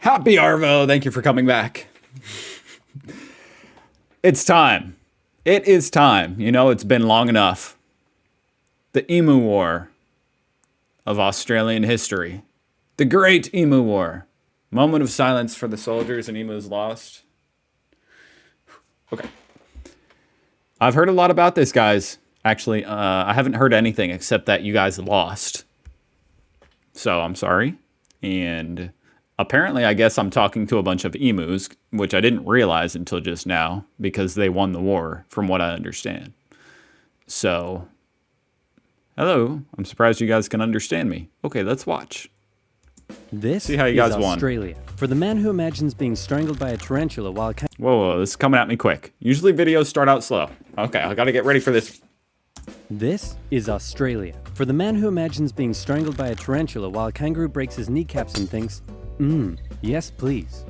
Happy Arvo, thank you for coming back. It's time. It is time. You know, it's been long enough. The Emu War of Australian history. The Great Emu War. Moment of silence for the soldiers and emus lost. Okay. I've heard a lot about this, guys. Actually, I haven't heard anything except that you guys lost. So I'm sorry. And apparently, I guess I'm talking to a bunch of emus, which I didn't realize until just now, because they won the war, from what I understand. So, hello. I'm surprised you guys can understand me. Okay, let's watch. This See how you guys is Australia. won. For the man who imagines being strangled by a tarantula while... Whoa, this is coming at me quick. Usually videos start out slow. Okay, I gotta get ready for this. This is Australia. For the man who imagines being strangled by a tarantula while a kangaroo breaks his kneecaps and thinks, yes please.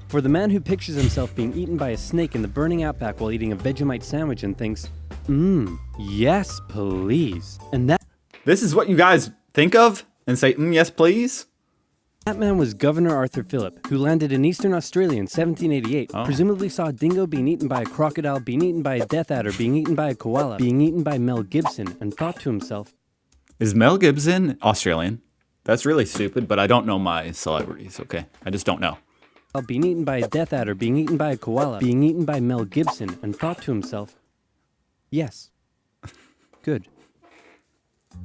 For the man who pictures himself being eaten by a snake in the burning outback while eating a Vegemite sandwich and thinks, yes please. And This is what you guys think of and say, yes please? that man was Governor Arthur Phillip, who landed in eastern Australia in 1788, presumably saw a dingo being eaten by a crocodile, being eaten by a death adder, being eaten by a koala, being eaten by Mel Gibson, and thought to himself, Is Mel Gibson Australian? That's really stupid, but I don't know my celebrities, okay? I just don't know. Being eaten by a death adder, being eaten by a koala, being eaten by Mel Gibson, and thought to himself, yes. Good.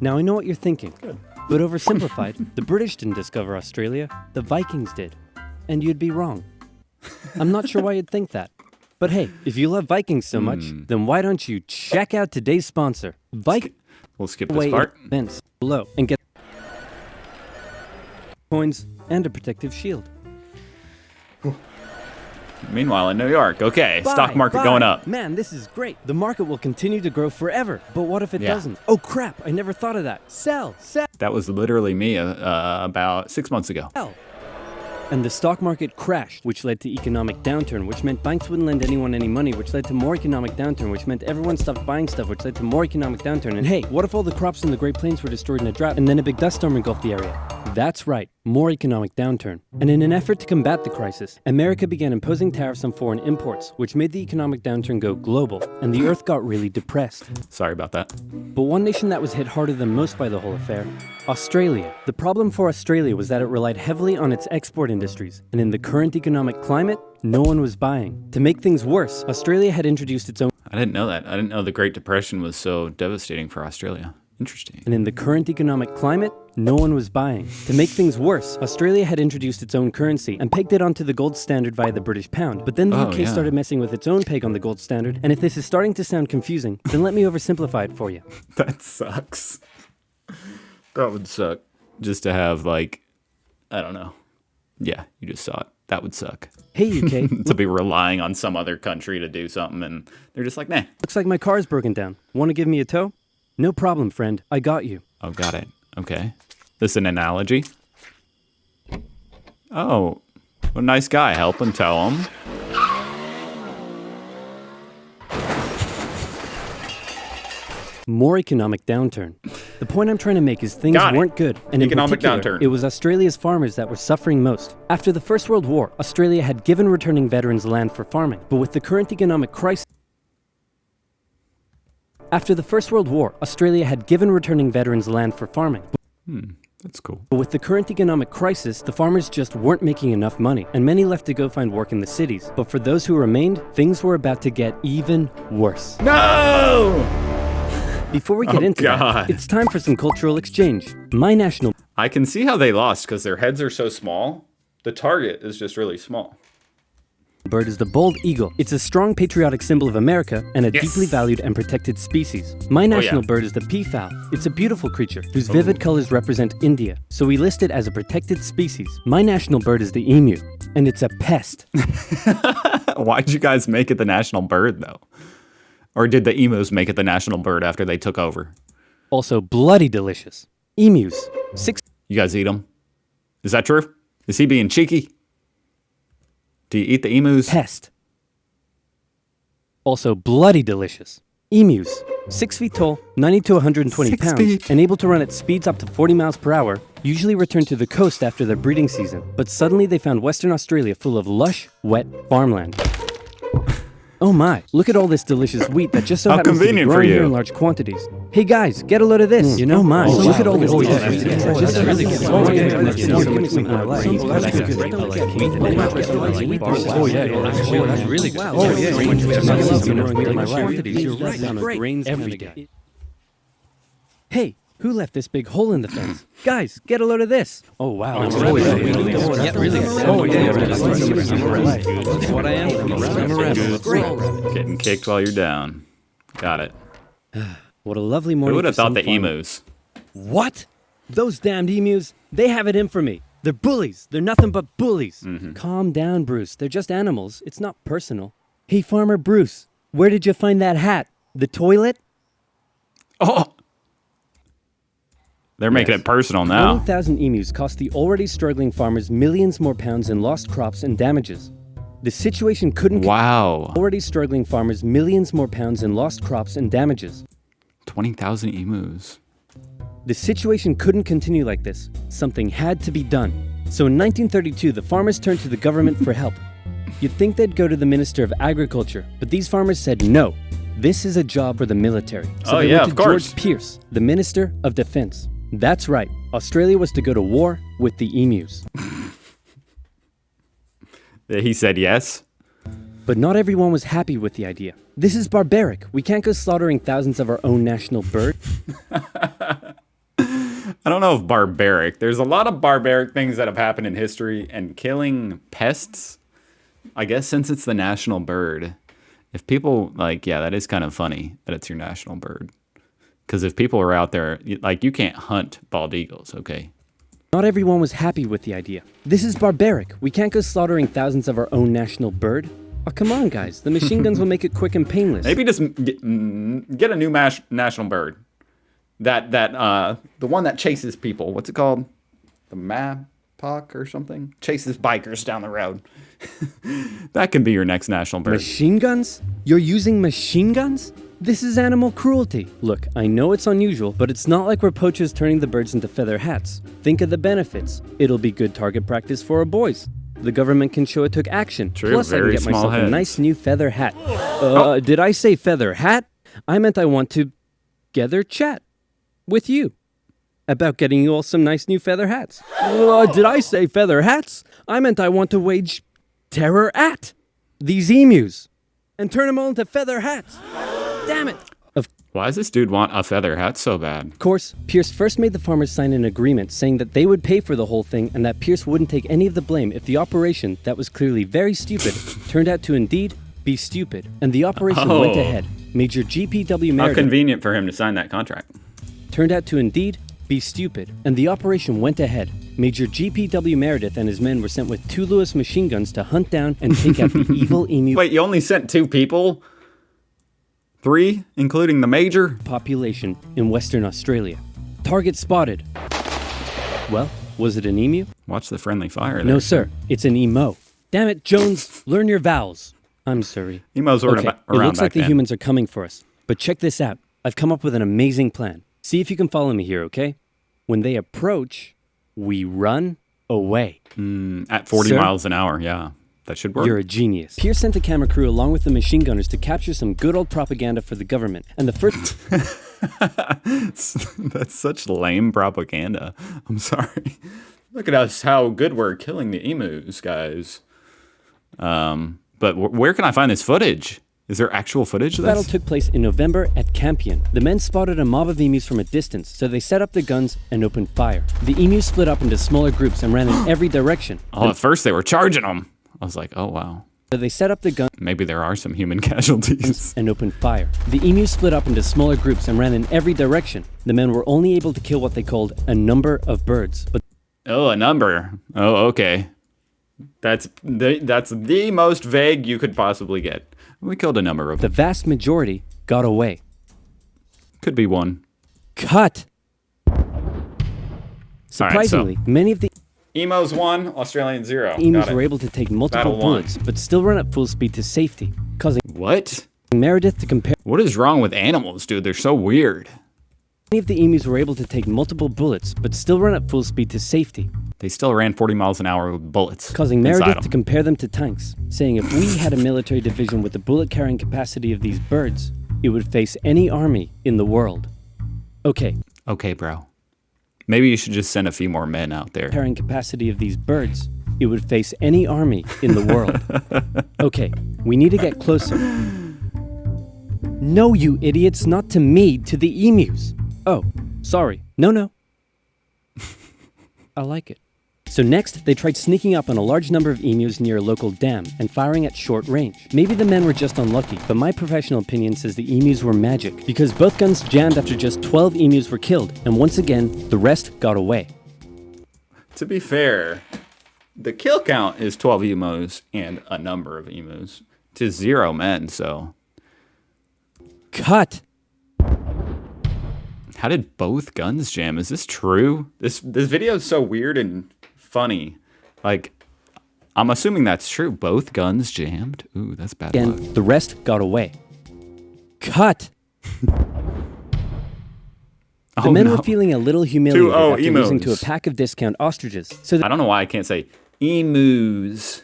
Now I know what you're thinking. Good. But oversimplified, the British didn't discover Australia, the Vikings did. And you'd be wrong. I'm not sure why you'd think that. But hey, if you love Vikings so much, then why don't you check out today's sponsor, We'll skip this part. Events below and get coins and a protective shield. Meanwhile, in New York, okay, stock market going up. Man, this is great. The market will continue to grow forever. But what if it doesn't? Oh crap, I never thought of that. Sell. That was literally me about 6 months ago. Sell. And the stock market crashed, which led to economic downturn, which meant banks wouldn't lend anyone any money, which led to more economic downturn, which meant everyone stopped buying stuff, which led to more economic downturn. And hey, what if all the crops in the Great Plains were destroyed in a drought and then a big dust storm engulfed the area? That's right, more economic downturn. And in an effort to combat the crisis, America began imposing tariffs on foreign imports, which made the economic downturn go global, and the earth got really depressed. Sorry about that. But one nation that was hit harder than most by the whole affair, Australia. The problem for Australia was that it relied heavily on its export industries, and in the current economic climate, no one was buying. To make things worse, Australia had introduced its own... I didn't know that. I didn't know the Great Depression was so devastating for Australia. Interesting. And in the current economic climate, no one was buying. To make things worse, Australia had introduced its own currency and pegged it onto the gold standard via the British pound. But then the UK started messing with its own peg on the gold standard, and if this is starting to sound confusing, then let me oversimplify it for you. That sucks. That would suck. Just to have, like, I don't know. Yeah, you just saw it. That would suck. Hey, UK. To be relying on some other country to do something, and they're just like, nah. Looks like my car's broken down. Want to give me a tow? No problem, friend. I got you. Oh, got it. Okay. This an analogy? Oh, what a nice guy. Help him, tell him. More economic downturn. The point I'm trying to make is things weren't good, and in Economic particular, downturn. it was Australia's farmers that were suffering most. After the First World War, Australia had given returning veterans land for farming, but with the current economic crisis... After the First World War, Australia had given returning veterans land for farming. That's cool. But with the current economic crisis, the farmers just weren't making enough money, and many left to go find work in the cities. But for those who remained, things were about to get even worse. No! Before we get into that, it's time for some cultural exchange. My national I can see how they lost because their heads are so small. The target is just really small. bird is the bald eagle. It's a strong patriotic symbol of America and a deeply valued and protected species. My national bird is the peafowl. It's a beautiful creature whose vivid colors represent India, so we list it as a protected species. My national bird is the emu, and it's a pest. Why'd you guys make it the national bird, though? Or did the emus make it the national bird after they took over? Also bloody delicious. Emus. You guys eat them? Is that true? Is he being cheeky? Do you eat the emus? Pest. Also bloody delicious. Emus. 6 feet tall, 90 to 120 pounds, and able to run at speeds up to 40 miles per hour, usually return to the coast after their breeding season, but suddenly they found Western Australia full of lush, wet farmland. Oh my, look at all this delicious wheat that just so How happens to be convenient for growing you. here in large quantities. Hey guys, get a load of this. Oh my, look at all this delicious wheat that just so happens to be Hey, who left this big hole in the fence? Guys, get a load of this. Oh wow. What I am. Getting kicked while you're down. Got it. What a lovely morning. Who would have for thought some the farming. emus? What? Those damned emus, they have it in for me. They're bullies. They're nothing but bullies. Calm down, Bruce. They're just animals. It's not personal. Hey, Farmer Bruce, where did you find that hat? The toilet? Oh! They're making it personal now. 20,000 emus cost the already struggling farmers millions more pounds in lost crops and damages. The situation couldn't Wow. already struggling farmers millions more pounds in lost crops and damages. 20,000 emus. The situation couldn't continue like this. Something had to be done. So in 1932, the farmers turned to the government for help. You'd think they'd go to the Minister of Agriculture, but these farmers said no. This is a job for the military. So they went to George Pierce, the Minister of Defense. That's right. Australia was to go to war with the emus. He said yes. But not everyone was happy with the idea. This is barbaric. We can't go slaughtering thousands of our own national bird. I don't know if barbaric. There's a lot of barbaric things that have happened in history, and killing pests, I guess since it's the national bird, if people, like, yeah, that is kind of funny that it's your national bird. Because if people are out there, like, you can't hunt bald eagles, okay? Not everyone was happy with the idea. This is barbaric. We can't go slaughtering thousands of our own national bird. Oh, come on, guys. The machine guns will make it quick and painless. Maybe just get a new national bird. The one that chases people. What's it called? The Mapoc or something? Chases bikers down the road. That can be your next national bird. Machine guns? You're using machine guns? This is animal cruelty. Look, I know it's unusual, but it's not like we're poachers turning the birds into feather hats. Think of the benefits. It'll be good target practice for our boys. The government can show it took action. True, Plus, I can very get small myself a heads. nice new feather hat. Did I say feather hat? I meant I want to together chat with you about getting you all some nice new feather hats. Did I say feather hats? I meant I want to wage terror at these emus and turn them all into feather hats. Damn it! Why does this dude want a feather hat so bad? Of course, Pierce first made the farmers sign an agreement saying that they would pay for the whole thing and that Pierce wouldn't take any of the blame if the operation, that was clearly very stupid, turned out to indeed be stupid. And the operation went ahead. Major GPW How Meredith convenient for him to sign that contract. turned out to indeed be stupid. And the operation went ahead. Major GPW Meredith and his men were sent with 2 Lewis machine guns to hunt down and take out the evil emu Wait, you only sent 2 people? 3, including the major? population in Western Australia. Target spotted. Well, was it an emu? Watch the friendly fire there. No, sir. It's an emo. Damn it, Jones. Learn your vowels. I'm sorry. Emos were Okay, around it looks like back the then. humans are coming for us. But check this out. I've come up with an amazing plan. See if you can follow me here, okay? When they approach, we run away. At 40 Sir? miles an hour, yeah. That should work. You're a genius. Pierce sent the camera crew along with the machine gunners to capture some good old propaganda for the government. And the first... That's such lame propaganda. I'm sorry. Look at us, how good we're killing the emus, guys. But where can I find this footage? Is there actual footage of battle this? took place in November at Campion. The men spotted a mob of emus from a distance, so they set up their guns and opened fire. The emus split up into smaller groups and ran in every direction. Oh, at first they were charging them. I was like, oh, wow. So they set up the guns Maybe there are some human casualties. and opened fire. The emus split up into smaller groups and ran in every direction. The men were only able to kill what they called a number of birds, but Oh, a number. Oh, okay. That's the most vague you could possibly get. We killed a number of the them. vast majority got away. Could be one. Cut! Surprisingly, many of the Emos 1, Australian 0. emus Got it. were able to take multiple Battle one. bullets, but still run at full speed to safety, causing What? Meredith to compare What is wrong with animals, dude? They're so weird. Many of the emus were able to take multiple bullets, but still run at full speed to safety, They still ran 40 miles an hour with bullets. causing inside Meredith them. to compare them to tanks, saying if we had a military division with the bullet-carrying capacity of these birds, it would face any army in the world. Okay, Okay, bro. Maybe you should just send a few more men out there. carrying capacity of these birds, it would face any army in the world. Okay, we need to get closer. No, you idiots, not to me, to the emus. Oh, sorry. No. I like it. So next, they tried sneaking up on a large number of emus near a local dam and firing at short range. Maybe the men were just unlucky, but my professional opinion says the emus were magic, because both guns jammed after just 12 emus were killed, and once again, the rest got away. To be fair, the kill count is 12 emus and a number of emus to 0 men, so... Cut! How did both guns jam? Is this true? This video is so weird and funny. Like, I'm assuming that's true. Both guns jammed? Ooh, that's bad luck. Again, the rest got away. Cut! The men were feeling a little humiliated after losing to a pack of discount ostriches, so I don't know why I can't say emus.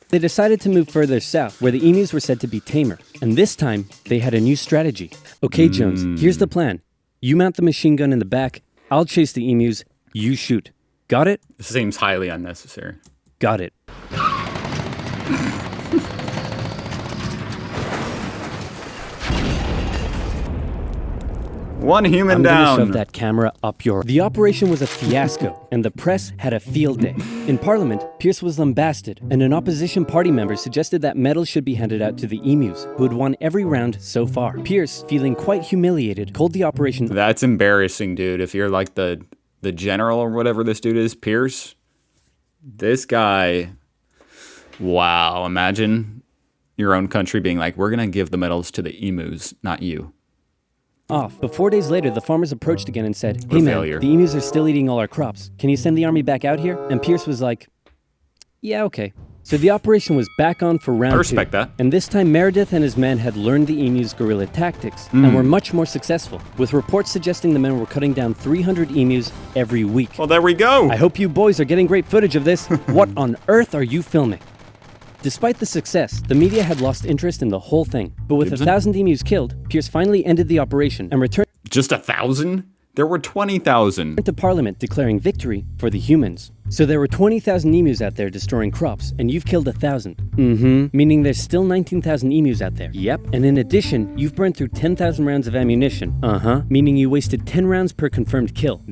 they decided to move further south, where the emus were said to be tamer. And this time, they had a new strategy. Okay, Jones, here's the plan. You mount the machine gun in the back, I'll chase the emus, you shoot. Got it? This seems highly unnecessary. Got it. One human I'm gonna down. shove that camera up your... The operation was a fiasco, and the press had a field day. In Parliament, Pierce was lambasted, and an opposition party member suggested that medals should be handed out to the emus, who had won every round so far. Pierce, feeling quite humiliated, called the operation... That's embarrassing, dude. If you're like the general or whatever this dude is, Pierce, this guy, wow. Imagine your own country being like, we're going to give the medals to the emus, not you. off. But 4 days later, the farmers approached again and said, "Hey man, failure. the emus are still eating all our crops. Can you send the army back out here?" And Pierce was like, "Yeah, okay." So the operation was back on for round 2. I respect that. And this time Meredith and his men had learned the emus' guerrilla tactics and were much more successful, with reports suggesting the men were cutting down 300 emus every week. Well, there we go. I hope you boys are getting great footage of this. What on earth are you filming? Despite the success, the media had lost interest in the whole thing. But with 1,000 emus killed, Pierce finally ended the operation and returned Just 1,000? There were 20,000. to Parliament declaring victory for the humans. So there were 20,000 emus out there destroying crops, and you've killed 1,000. Meaning there's still 19,000 emus out there. Yep. And in addition, you've burned through 10,000 rounds of ammunition. Meaning you wasted 10 rounds per confirmed kill.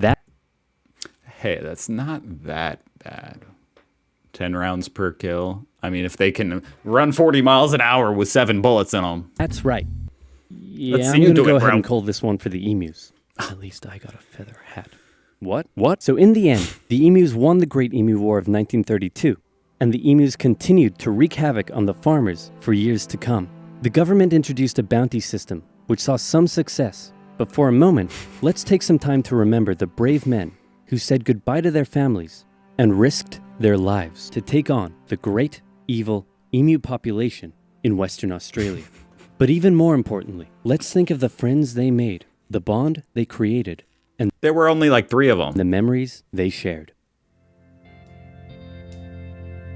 Hey, that's not that bad. 10 rounds per kill. I mean, if they can run 40 miles an hour with 7 bullets in them. That's right. Yeah, Let's see I'm you gonna do go it, ahead bro. and call this one for the emus. At least I got a feather hat. What? So in the end, the emus won the Great Emu War of 1932, and the emus continued to wreak havoc on the farmers for years to come. The government introduced a bounty system, which saw some success. But for a moment, let's take some time to remember the brave men who said goodbye to their families and risked their lives to take on the great, evil emu population in Western Australia. But even more importantly, let's think of the friends they made, the bond they created, and There were only like 3 of them. the memories they shared.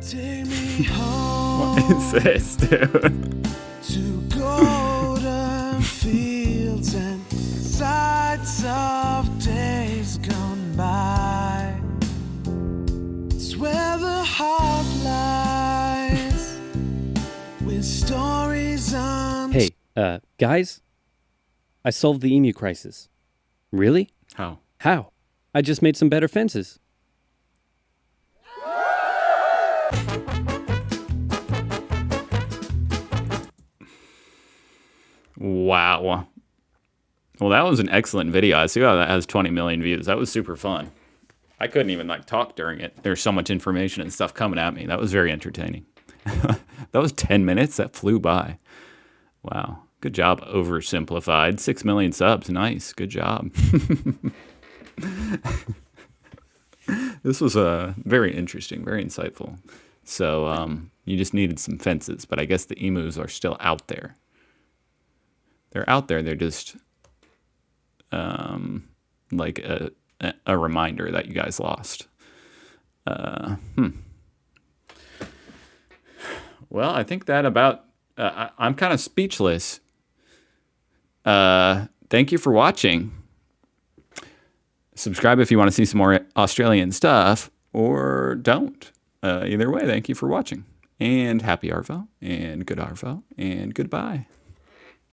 Take me home What is this, dude? to golden fields and sights of days gone by. It's where the heart lies with stories on. Hey, guys, I solved the emu crisis. Really? How? How? I just made some better fences. Wow. Well, that was an excellent video. I see how that has 20 million views. That was super fun. I couldn't even like talk during it. There's so much information and stuff coming at me. That was very entertaining. That was 10 minutes. That flew by. Wow. Good job, OverSimplified. 6 million subs. Nice. Good job. This was very interesting, very insightful. So you just needed some fences, but I guess the emus are still out there. They're out there. They're just like a reminder that you guys lost. Well, I think that about, I'm kind of speechless. Thank you for watching. Subscribe if you want to see some more Australian stuff, or don't. Either way, thank you for watching. And happy Arvo, and good Arvo, and goodbye.